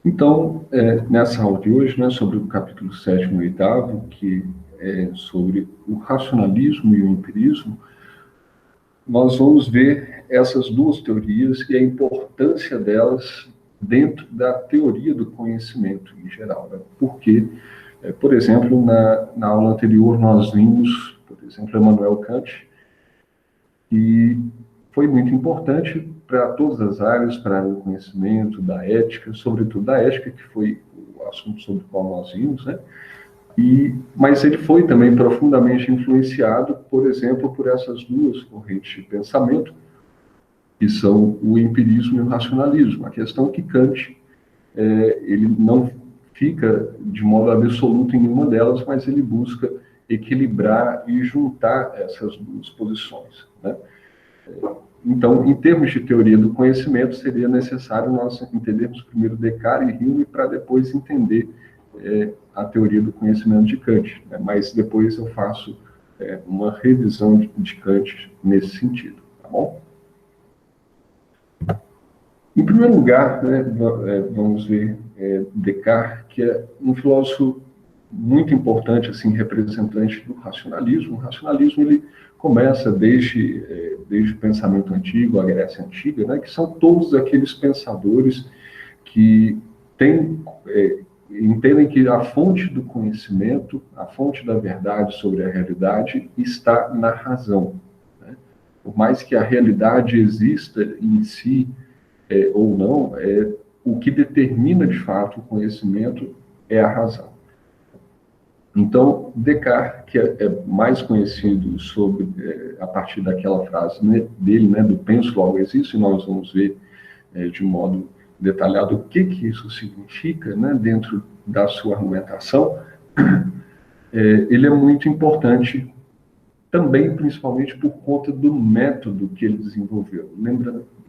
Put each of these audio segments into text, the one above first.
Então, nessa aula de hoje, né, sobre o capítulo 7º e 8º, que é sobre o racionalismo e o empirismo, nós vamos ver essas duas teorias e a importância delas dentro da teoria do conhecimento em geral. Né? Porque, por exemplo, na aula anterior nós vimos, por exemplo, Immanuel Kant, e foi muito importante para todas as áreas, para a área do conhecimento, da ética, sobretudo da ética, que foi o assunto sobre o qual nós vimos, né? Mas ele foi também profundamente influenciado, por exemplo, por essas duas correntes de pensamento, que são o empirismo e o racionalismo. A questão é que Kant, ele não fica de modo absoluto em nenhuma delas, mas ele busca equilibrar e juntar essas duas posições, né? Então, em termos de teoria do conhecimento, seria necessário nós entendermos primeiro Descartes e Hume para depois entender a teoria do conhecimento de Kant, né? Mas depois eu faço uma revisão de Kant nesse sentido, tá bom? Em primeiro lugar, né, vamos ver Descartes, que é um filósofo muito importante, assim, representante do racionalismo. O racionalismo ele começa desde o pensamento antigo, a Grécia Antiga, né, que são todos aqueles pensadores que entendem que a fonte do conhecimento, a fonte da verdade sobre a realidade está na razão, né? Por mais que a realidade exista em si, ou não, o que determina de fato o conhecimento é a razão. Então, Descartes, que é mais conhecido sobre, a partir daquela frase, né, dele, né, do penso logo existo, e nós vamos ver de modo detalhado o que isso significa, né, dentro da sua argumentação, ele é muito importante também, principalmente por conta do método que ele desenvolveu.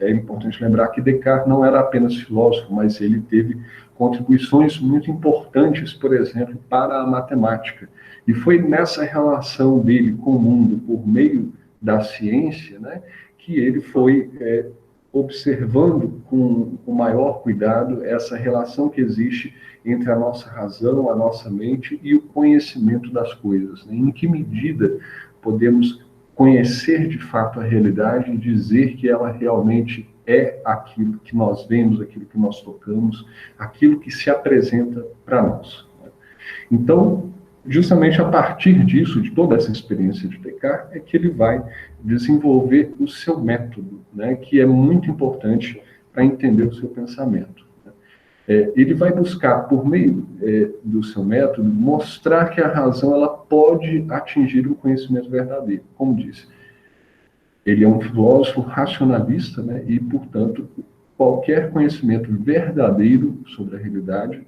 É importante lembrar que Descartes não era apenas filósofo, mas ele teve contribuições muito importantes, por exemplo, para a matemática. E foi nessa relação dele com o mundo, por meio da ciência, né, que ele foi observando com maior cuidado essa relação que existe entre a nossa razão, a nossa mente e o conhecimento das coisas, né? Em que medida podemos conhecer de fato a realidade e dizer que ela realmente é aquilo que nós vemos, aquilo que nós tocamos, aquilo que se apresenta para nós. Então, justamente a partir disso, de toda essa experiência de Descartes, é que ele vai desenvolver o seu método, né, que é muito importante para entender o seu pensamento. Ele vai buscar, por meio do seu método, mostrar que a razão ela pode atingir o conhecimento verdadeiro. Como disse, ele é um filósofo racionalista, né, e, portanto, qualquer conhecimento verdadeiro sobre a realidade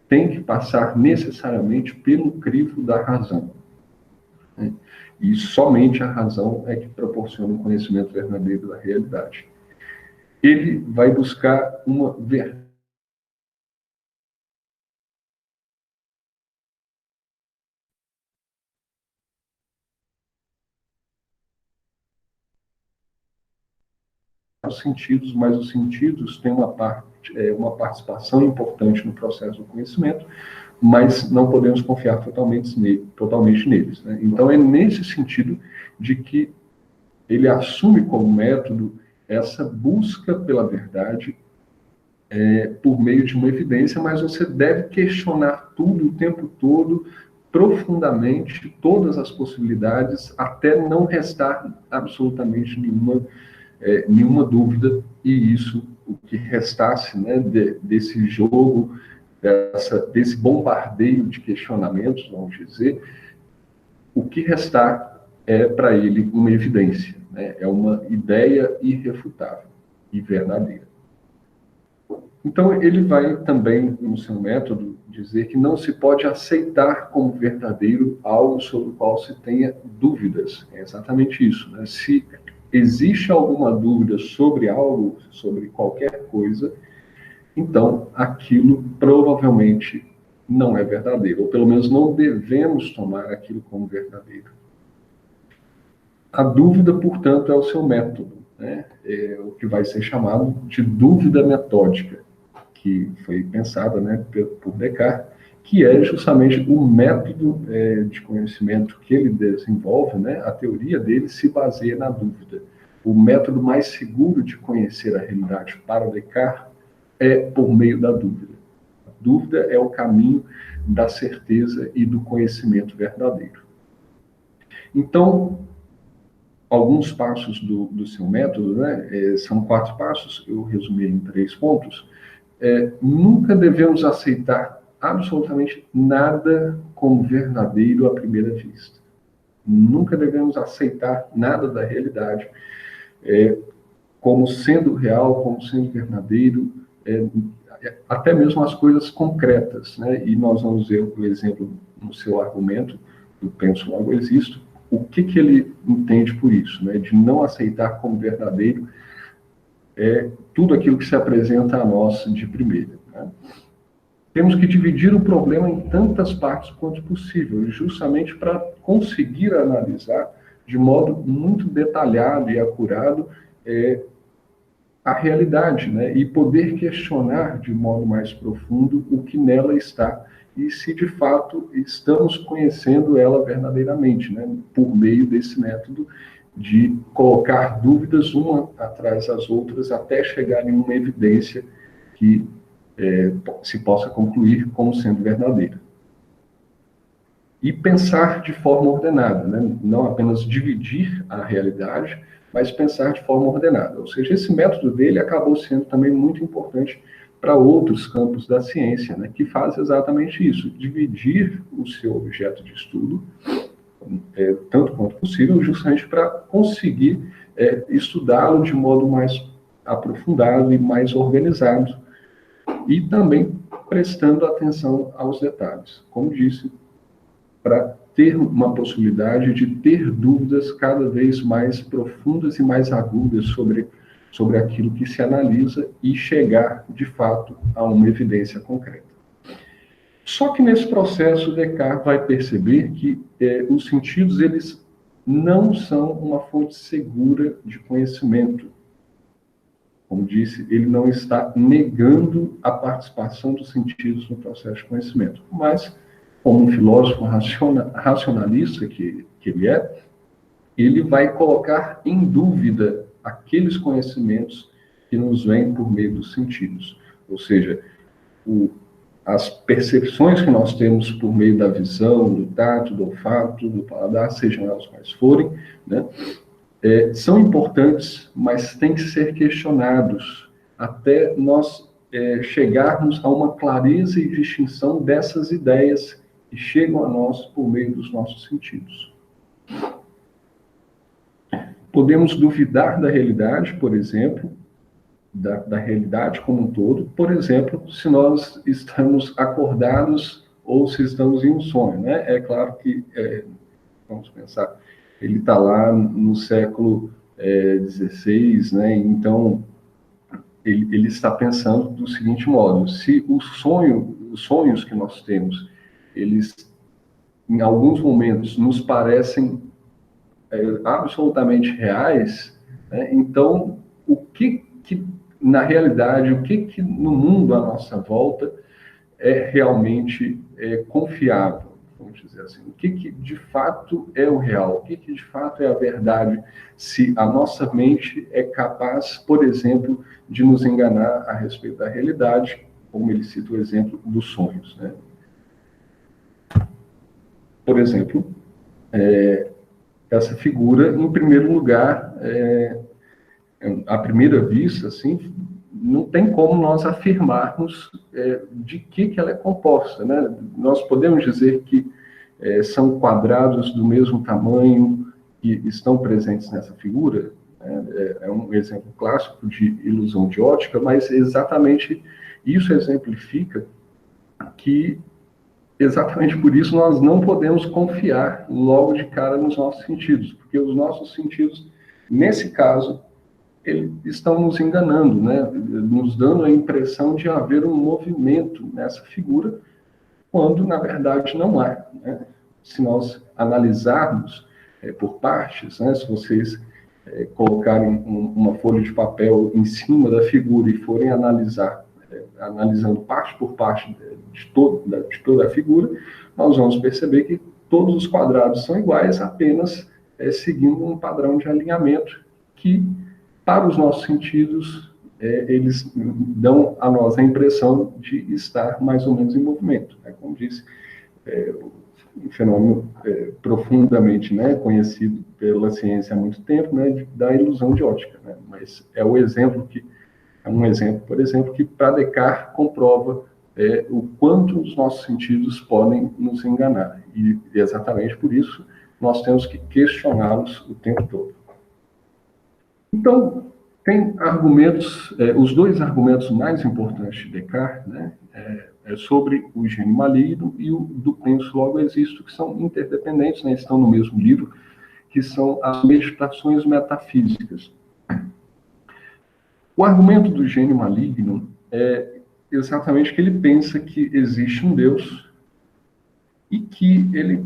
tem que passar necessariamente pelo crivo da razão, né? E somente a razão é que proporciona um conhecimento verdadeiro da realidade. Ele vai buscar uma verdade os sentidos, mas os sentidos têm uma participação importante no processo do conhecimento, mas não podemos confiar totalmente neles, né? Então, é nesse sentido de que ele assume como método essa busca pela verdade por meio de uma evidência, mas você deve questionar tudo o tempo todo, profundamente, todas as possibilidades, até não restar absolutamente nenhuma dúvida, e isso, o que restasse, né, desse jogo, desse bombardeio de questionamentos, vamos dizer, o que restar é para ele uma evidência, né, é uma ideia irrefutável e verdadeira. Então, ele vai também, no seu método, dizer que não se pode aceitar como verdadeiro algo sobre o qual se tenha dúvidas. É exatamente isso, né? Se existe alguma dúvida sobre algo, sobre qualquer coisa, então aquilo provavelmente não é verdadeiro, ou pelo menos não devemos tomar aquilo como verdadeiro. A dúvida, portanto, é o seu método, né? É o que vai ser chamado de dúvida metódica, que foi pensada, né, por Descartes, que é justamente o método de conhecimento que ele desenvolve, né, a teoria dele se baseia na dúvida. O método mais seguro de conhecer a realidade para Descartes é por meio da dúvida. A dúvida é o caminho da certeza e do conhecimento verdadeiro. Então, alguns passos do seu método, né, são 4 passos, eu resumi em 3 pontos. Nunca devemos aceitar absolutamente nada como verdadeiro à primeira vista. Nunca devemos aceitar nada da realidade como sendo real, como sendo verdadeiro, até mesmo as coisas concretas, né? E nós vamos ver o exemplo no seu argumento, do penso logo existo, o que ele entende por isso, né? De não aceitar como verdadeiro tudo aquilo que se apresenta a nós de primeira, né? Temos que dividir o problema em tantas partes quanto possível, justamente para conseguir analisar de modo muito detalhado e acurado a realidade, né? E poder questionar de modo mais profundo o que nela está e se de fato estamos conhecendo ela verdadeiramente, né? Por meio desse método de colocar dúvidas uma atrás das outras até chegar em uma evidência que se possa concluir como sendo verdadeira. E pensar de forma ordenada, né? Não apenas dividir a realidade, mas pensar de forma ordenada. Ou seja, esse método dele acabou sendo também muito importante para outros campos da ciência, né? Que faz exatamente isso, dividir o seu objeto de estudo, tanto quanto possível, justamente para conseguir estudá-lo de modo mais aprofundado e mais organizado, e também prestando atenção aos detalhes. Como disse, para ter uma possibilidade de ter dúvidas cada vez mais profundas e mais agudas sobre aquilo que se analisa e chegar, de fato, a uma evidência concreta. Só que nesse processo, Descartes vai perceber que os sentidos eles não são uma fonte segura de conhecimento. Como disse, ele não está negando a participação dos sentidos no processo de conhecimento, mas, como um filósofo racionalista que ele é, ele vai colocar em dúvida aqueles conhecimentos que nos vêm por meio dos sentidos. Ou seja, as percepções que nós temos por meio da visão, do tato, do olfato, do paladar, sejam elas quais forem, né, são importantes, mas têm que ser questionados até nós chegarmos a uma clareza e distinção dessas ideias que chegam a nós por meio dos nossos sentidos. Podemos duvidar da realidade, por exemplo, da realidade como um todo, por exemplo, se nós estamos acordados ou se estamos em um sonho, né? É claro que, vamos pensar, ele está lá no século XVI, né? Então ele está pensando do seguinte modo: se os sonhos que nós temos, eles em alguns momentos nos parecem absolutamente reais, né? Então o que na realidade, o que no mundo à nossa volta é realmente confiável, vamos dizer assim. O que de fato é o real? O que de fato é a verdade? Se a nossa mente é capaz, por exemplo, de nos enganar a respeito da realidade, como ele cita o exemplo dos sonhos, né? Por exemplo, essa figura, em primeiro lugar, à primeira vista, assim, não tem como nós afirmarmos de que ela é composta, né? Nós podemos dizer que são quadrados do mesmo tamanho que estão presentes nessa figura, né? É um exemplo clássico de ilusão de ótica, mas exatamente isso exemplifica que, exatamente por isso, nós não podemos confiar logo de cara nos nossos sentidos, porque os nossos sentidos, nesse caso, eles estão nos enganando, né? Nos dando a impressão de haver um movimento nessa figura, quando, na verdade, não há, né? Se nós analisarmos por partes, né? Se vocês colocarem uma folha de papel em cima da figura e forem analisar analisando parte por parte de toda a figura, nós vamos perceber que todos os quadrados são iguais, apenas seguindo um padrão de alinhamento que, para os nossos sentidos, eles dão a nós a impressão de estar mais ou menos em movimento. Como disse, um fenômeno profundamente, né, conhecido pela ciência há muito tempo, né, da ilusão de ótica. Né? Mas é um exemplo, por exemplo, que para Descartes comprova o quanto os nossos sentidos podem nos enganar. E exatamente por isso nós temos que questioná-los o tempo todo. Então, tem argumentos, os dois argumentos mais importantes de Descartes, né, sobre o gênio maligno e o do penso logo existo, que são interdependentes, né, estão no mesmo livro, que são as meditações metafísicas. O argumento do gênio maligno é exatamente que ele pensa que existe um Deus e que ele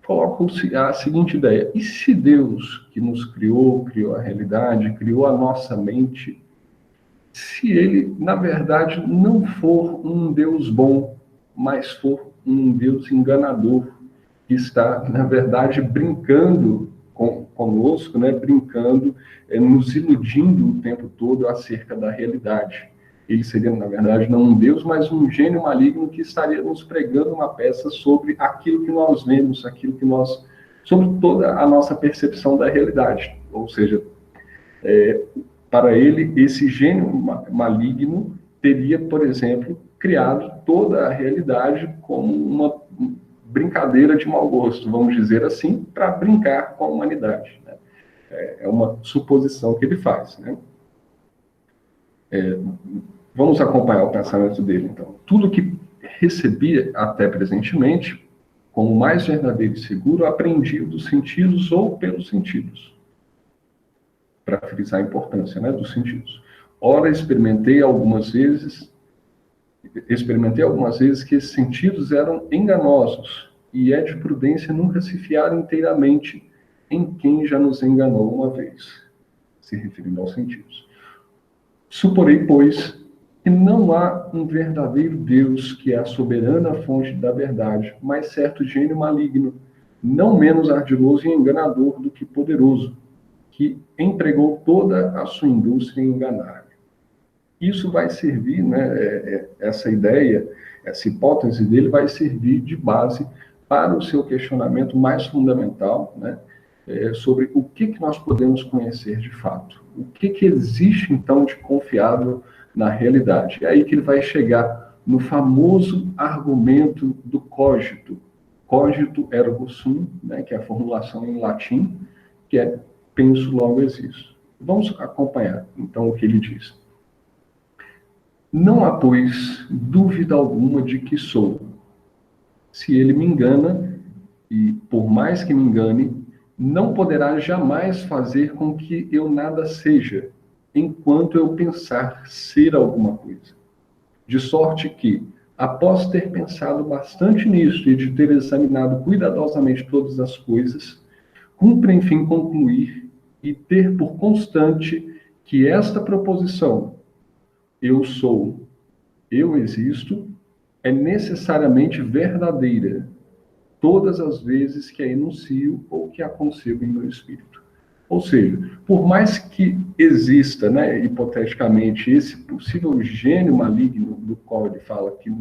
coloca a seguinte ideia: e se Deus, que nos criou a realidade, criou a nossa mente, se ele, na verdade, não for um Deus bom, mas for um Deus enganador, que está, na verdade, brincando conosco, né, brincando, nos iludindo o tempo todo acerca da realidade. Ele seria, na verdade, não um Deus, mas um gênio maligno que estaria nos pregando uma peça sobre aquilo que nós vemos, sobre toda a nossa percepção da realidade. Ou seja, para ele, esse gênio maligno teria, por exemplo, criado toda a realidade como uma brincadeira de mau gosto, vamos dizer assim, para brincar com a humanidade. Né? É uma suposição que ele faz. Né? Vamos acompanhar o pensamento dele, então. Tudo que recebia até presentemente, como mais verdadeiro e seguro, aprendia dos sentidos ou pelos sentidos. Para frisar a importância, né, dos sentidos. Ora, experimentei algumas vezes que esses sentidos eram enganosos, e é de prudência nunca se fiar inteiramente em quem já nos enganou uma vez, se referindo aos sentidos. Suporei, pois, que não há um verdadeiro Deus que é a soberana fonte da verdade, mas certo gênio maligno, não menos ardiloso e enganador do que poderoso, que empregou toda a sua indústria em enganar. Isso vai servir, né, essa ideia, essa hipótese dele vai servir de base para o seu questionamento mais fundamental, né, sobre o que nós podemos conhecer de fato. O que existe, então, de confiável na realidade. É aí que ele vai chegar no famoso argumento do cogito. Cogito ergo sum, né, que é a formulação em latim, que é penso logo existo. Vamos acompanhar, então, o que ele diz. Não há, pois, dúvida alguma de que sou. Se ele me engana, e por mais que me engane, não poderá jamais fazer com que eu nada seja, enquanto eu pensar ser alguma coisa. De sorte que, após ter pensado bastante nisso e de ter examinado cuidadosamente todas as coisas, cumpre, enfim, concluir e ter por constante que esta proposição, eu sou, eu existo, é necessariamente verdadeira, todas as vezes que a enuncio ou que a concebo em meu espírito. Ou seja, por mais que exista, né, hipoteticamente, esse possível gênio maligno do qual ele fala que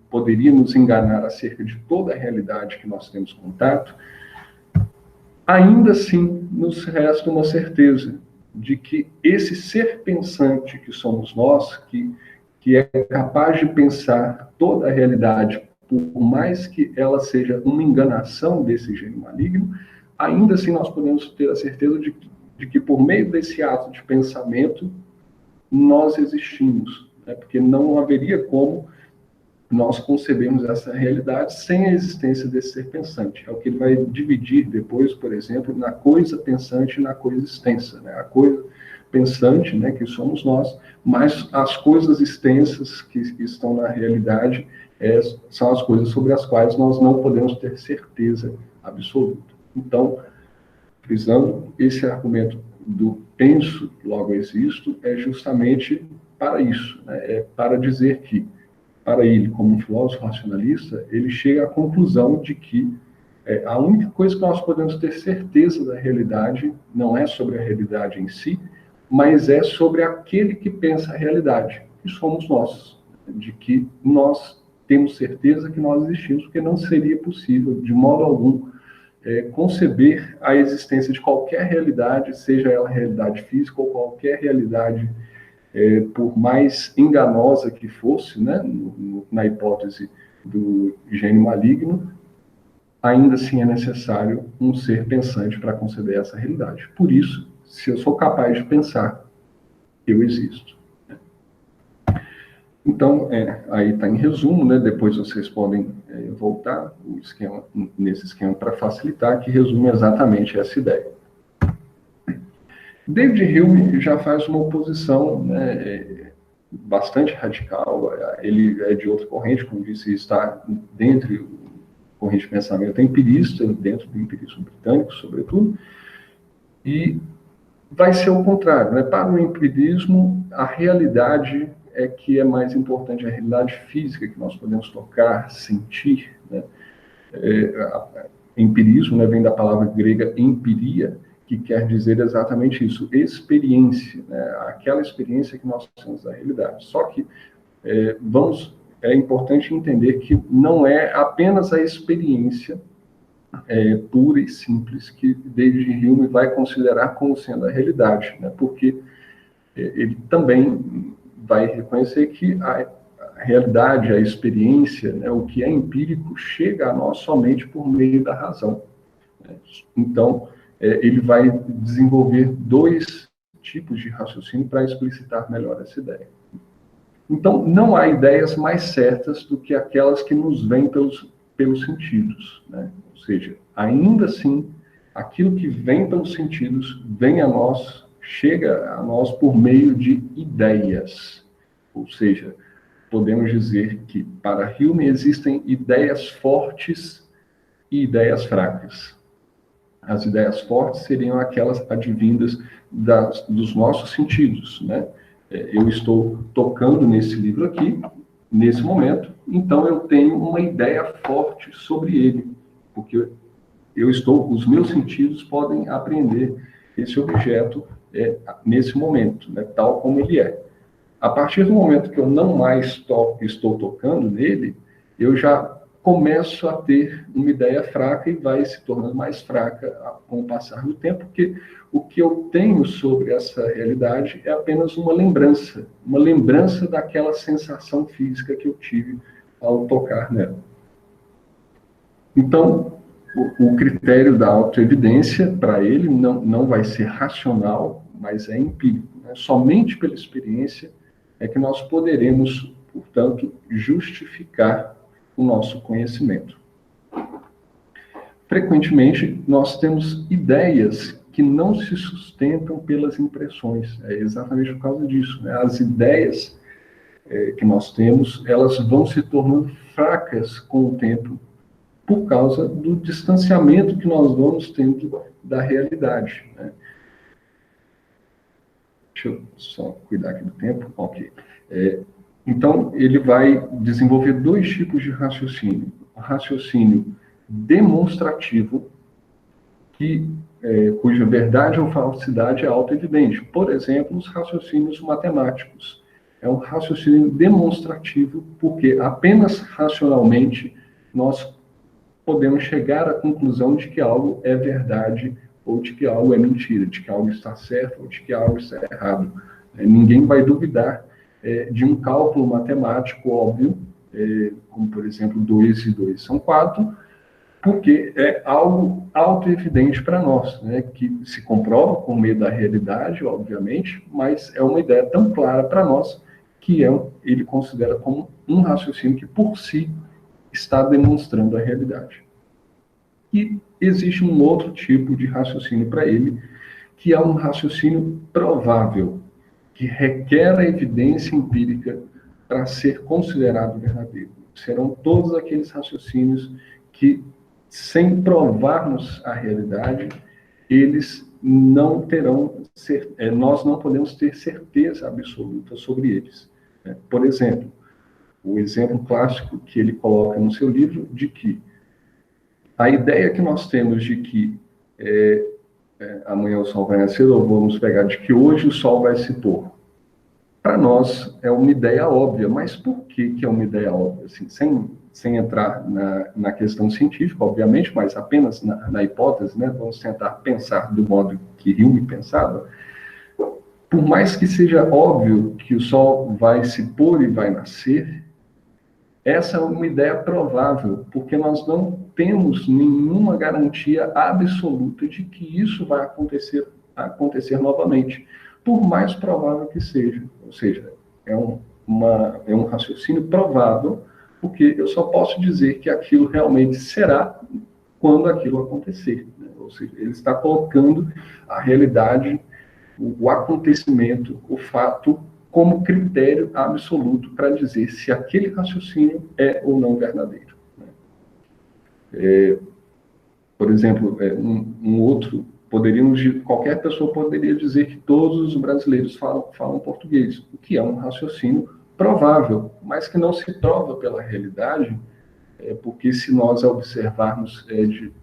poderia nos enganar acerca de toda a realidade que nós temos contato, ainda assim nos resta uma certeza de que esse ser pensante que somos nós, que é capaz de pensar toda a realidade, por mais que ela seja uma enganação desse gênio maligno, ainda assim nós podemos ter a certeza de que por meio desse ato de pensamento, nós existimos. Né? Porque não haveria como nós concebermos essa realidade sem a existência desse ser pensante. É o que ele vai dividir depois, por exemplo, na coisa pensante e na coisa extensa. Né? A coisa pensante, né, que somos nós, mas as coisas extensas que estão na realidade são as coisas sobre as quais nós não podemos ter certeza absoluta. Então, frisando, esse argumento do penso, logo existo, é justamente para isso, né? É para dizer que, para ele, como um filósofo racionalista, ele chega à conclusão de que a única coisa que nós podemos ter certeza da realidade não é sobre a realidade em si, mas é sobre aquele que pensa a realidade, que somos nós, de que nós temos certeza que nós existimos, porque não seria possível, de modo algum, conceber a existência de qualquer realidade, seja ela realidade física ou qualquer realidade, por mais enganosa que fosse, né, na hipótese do gênio maligno, ainda assim é necessário um ser pensante para conceber essa realidade. Por isso, se eu sou capaz de pensar, eu existo. Então, aí está em resumo, né? Depois vocês podem voltar nesse esquema para facilitar, que resume exatamente essa ideia. David Hume já faz uma oposição, né, bastante radical. Ele é de outra corrente, como disse, está dentro da corrente de pensamento empirista, dentro do empirismo britânico, sobretudo, e vai ser o contrário, né? Para o empirismo, a realidade é que é mais importante, a realidade física que nós podemos tocar, sentir, né? Empirismo, né, vem da palavra grega empiria, que quer dizer exatamente isso, experiência, né? Aquela experiência que nós temos da realidade. Só que é importante entender que não é apenas a experiência pura e simples que David Hume vai considerar como sendo a realidade, né? Porque ele também vai reconhecer que a realidade, a experiência, né, o que é empírico, chega a nós somente por meio da razão. Né? Então, ele vai desenvolver dois tipos de raciocínio para explicitar melhor essa ideia. Então, não há ideias mais certas do que aquelas que nos vêm pelos sentidos, né? Ou seja, ainda assim, aquilo que vem pelos sentidos vem a nós, chega a nós por meio de ideias. Ou seja, podemos dizer que para Hume existem ideias fortes e ideias fracas. As ideias fortes seriam aquelas advindas dos nossos sentidos, né? Eu estou tocando nesse livro aqui, nesse momento, então eu tenho uma ideia forte sobre ele, porque os meus sentidos podem apreender esse objeto nesse momento, né, tal como ele é. A partir do momento que eu não mais estou tocando nele, eu já começo a ter uma ideia fraca e vai se tornando mais fraca com o passar do tempo, porque o que eu tenho sobre essa realidade é apenas uma lembrança daquela sensação física que eu tive ao tocar nela. Então, o critério da autoevidência, para ele, não vai ser racional, mas é empírico, né? Somente pela experiência é que nós poderemos, portanto, justificar o nosso conhecimento. Frequentemente, nós temos ideias que não se sustentam pelas impressões. É exatamente por causa disso, né? As ideias que nós temos, elas vão se tornando fracas com o tempo, por causa do distanciamento que nós vamos tendo da realidade, né? Deixa eu só cuidar aqui do tempo. Ok. Então, ele vai desenvolver dois tipos de raciocínio. O raciocínio demonstrativo, cuja verdade ou falsidade é autoevidente. Por exemplo, os raciocínios matemáticos. É um raciocínio demonstrativo, porque apenas racionalmente nós podemos chegar à conclusão de que algo é verdade ou de que algo é mentira, de que algo está certo ou de que algo está errado. Ninguém vai duvidar de um cálculo matemático óbvio, como, por exemplo, 2 e 2 são 4, porque é algo autoevidente para nós, né, que se comprova por meio da realidade, obviamente, mas é uma ideia tão clara para nós que ele considera como um raciocínio que, por si, está demonstrando a realidade. E existe um outro tipo de raciocínio para ele, que é um raciocínio provável, que requer a evidência empírica para ser considerado verdadeiro. Serão todos aqueles raciocínios que, sem provarmos a realidade, eles não terão, nós não podemos ter certeza absoluta sobre eles. Por exemplo, o exemplo clássico que ele coloca no seu livro de que a ideia que nós temos de que amanhã o sol vai nascer, ou vamos pegar de que hoje o sol vai se pôr, para nós é uma ideia óbvia, mas por que é uma ideia óbvia? Assim, sem entrar na questão científica, obviamente, mas apenas na hipótese, né? Vamos tentar pensar do modo que Hume pensava. Por mais que seja óbvio que o sol vai se pôr e vai nascer, essa é uma ideia provável, porque nós não temos nenhuma garantia absoluta de que isso vai acontecer novamente, por mais provável que seja. Ou seja, é um raciocínio provável, porque eu só posso dizer que aquilo realmente será quando aquilo acontecer. Né? Ou seja, ele está colocando a realidade, o acontecimento, o fato, como critério absoluto para dizer se aquele raciocínio é ou não verdadeiro. Por exemplo, qualquer pessoa poderia dizer que todos os brasileiros falam português, o que é um raciocínio provável, mas que não se prova pela realidade, porque se nós observarmos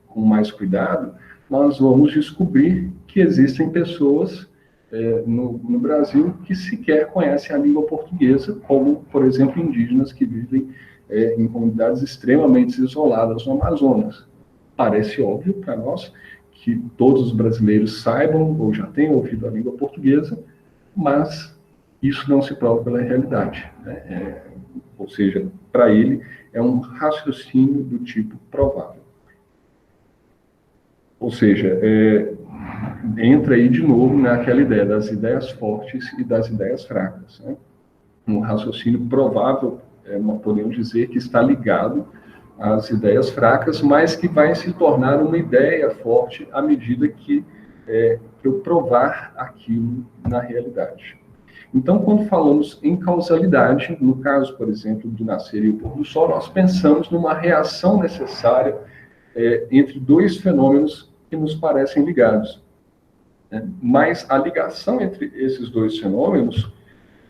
com mais cuidado, nós vamos descobrir que existem pessoas no Brasil que sequer conhecem a língua portuguesa, como, por exemplo, indígenas que vivem em comunidades extremamente isoladas no Amazonas. Parece óbvio para nós que todos os brasileiros saibam ou já tenham ouvido a língua portuguesa, mas isso não se prova pela realidade. Né? Ou seja, para ele, é um raciocínio do tipo provável. Ou seja, entra aí de novo naquela ideia das ideias fortes e das ideias fracas. Né? Um raciocínio provável, podemos dizer que está ligado às ideias fracas, mas que vai se tornar uma ideia forte à medida que eu provar aquilo na realidade. Então, quando falamos em causalidade, no caso, por exemplo, do nascer e o pôr do sol, nós pensamos numa reação necessária entre dois fenômenos que nos parecem ligados. Mas a ligação entre esses dois fenômenos,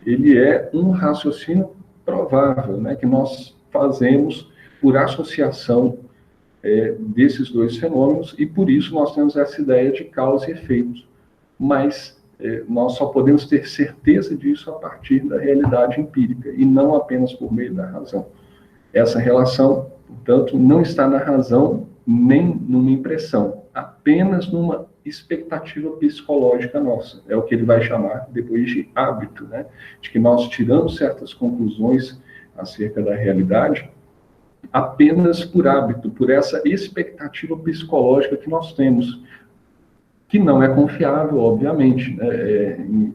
ele é um raciocínio provável, né, que nós fazemos por associação desses dois fenômenos, e por isso nós temos essa ideia de causa e efeito. Mas nós só podemos ter certeza disso a partir da realidade empírica, e não apenas por meio da razão. Essa relação, portanto, não está na razão nem numa impressão, apenas numa expectativa psicológica nossa. É o que ele vai chamar depois de hábito, né? De que nós tiramos certas conclusões acerca da realidade apenas por hábito, por essa expectativa psicológica que nós temos, que não é confiável, obviamente. Né?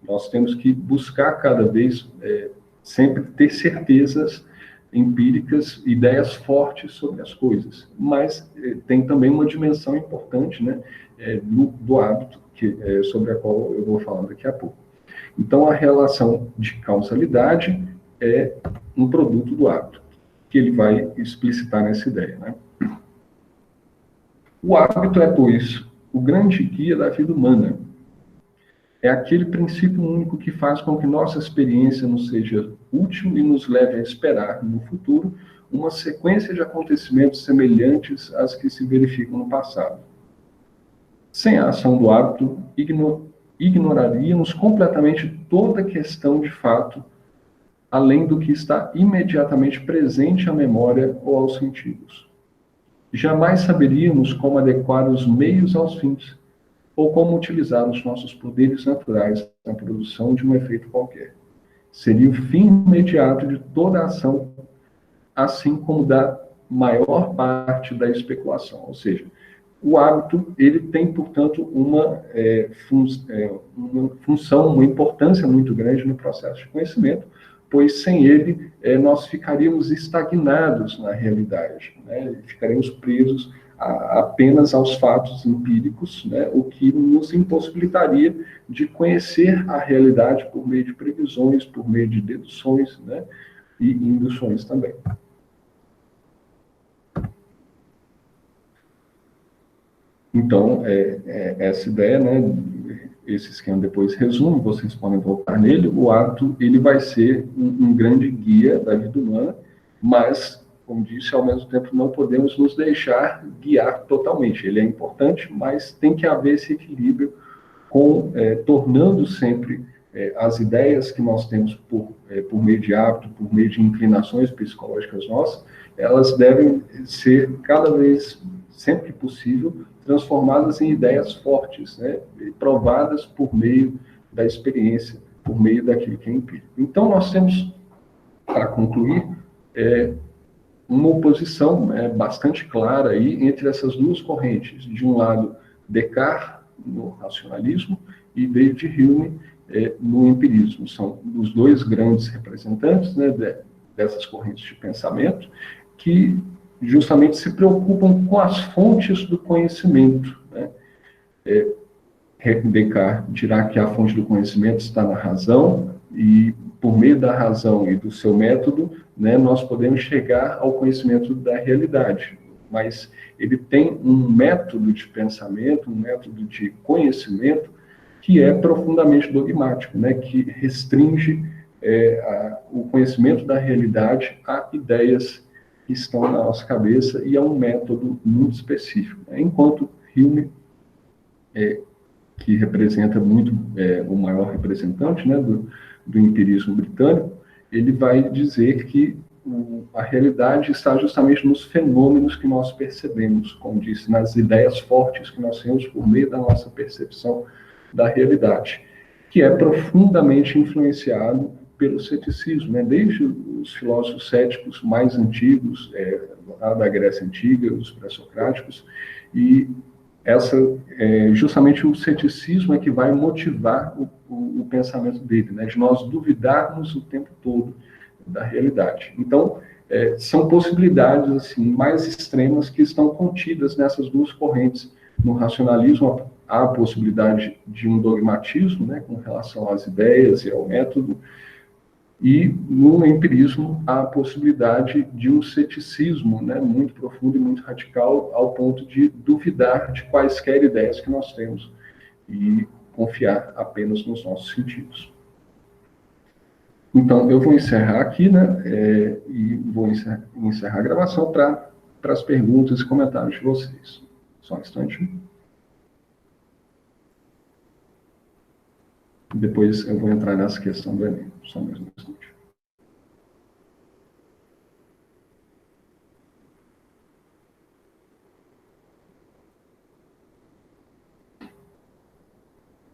Nós temos que buscar cada vez sempre ter certezas empíricas, ideias fortes sobre as coisas. Mas tem também uma dimensão importante, né, do hábito, sobre a qual eu vou falar daqui a pouco. Então, a relação de causalidade é um produto do hábito, que ele vai explicitar nessa ideia. Né? O hábito é, pois, o grande guia da vida humana. É aquele princípio único que faz com que nossa experiência nos seja útil e nos leve a esperar, no futuro, uma sequência de acontecimentos semelhantes às que se verificam no passado. Sem a ação do hábito, ignoraríamos completamente toda questão de fato, além do que está imediatamente presente à memória ou aos sentidos. Jamais saberíamos como adequar os meios aos fins, ou como utilizar os nossos poderes naturais na produção de um efeito qualquer. Seria o fim imediato de toda a ação, assim como da maior parte da especulação. Ou seja, o hábito, ele tem, portanto, uma função, uma importância muito grande no processo de conhecimento, pois sem ele nós ficaríamos estagnados na realidade, né? Ficaríamos presos apenas aos fatos empíricos, né? O que nos impossibilitaria de conhecer a realidade por meio de previsões, por meio de deduções, né? E induções também. Então, essa ideia, né, esse esquema depois resume, vocês podem voltar nele, o hábito ele vai ser um grande guia da vida humana, mas, como disse, ao mesmo tempo não podemos nos deixar guiar totalmente. Ele é importante, mas tem que haver esse equilíbrio tornando sempre as ideias que nós temos por meio de hábito, por meio de inclinações psicológicas nossas, elas devem ser cada vez, sempre que possível, transformadas em ideias fortes, né, provadas por meio da experiência, por meio daquilo que é empírico. Então, nós temos, para concluir, uma oposição bastante clara aí entre essas duas correntes. De um lado, Descartes, no racionalismo, e David Hume, no empirismo. São os dois grandes representantes, né, dessas correntes de pensamento, que justamente se preocupam com as fontes do conhecimento, né? Descartes dirá que a fonte do conhecimento está na razão, e por meio da razão e do seu método, né, nós podemos chegar ao conhecimento da realidade. Mas ele tem um método de pensamento, um método de conhecimento que é profundamente dogmático, né, que restringe o conhecimento da realidade a ideias que estão na nossa cabeça e a um método muito específico. Enquanto Hume, que representa muito o maior representante, né, do empirismo britânico, ele vai dizer que a realidade está justamente nos fenômenos que nós percebemos, como disse, nas ideias fortes que nós temos por meio da nossa percepção da realidade, que é profundamente influenciado pelo ceticismo, né? Desde os filósofos céticos mais antigos, lá da Grécia Antiga, os pré-socráticos, e justamente o ceticismo é que vai motivar o pensamento dele, né? De nós duvidarmos o tempo todo da realidade. Então, são possibilidades assim mais extremas que estão contidas nessas duas correntes. No racionalismo, há a possibilidade de um dogmatismo, né, com relação às ideias e ao método, e no empirismo há a possibilidade de um ceticismo, né, muito profundo e muito radical, ao ponto de duvidar de quaisquer ideias que nós temos e confiar apenas nos nossos sentidos. Então, eu vou encerrar aqui, né, e vou encerrar a gravação para as perguntas e comentários de vocês. Só um instante. Depois eu vou entrar nessa questão do Enem. Só mais um instante.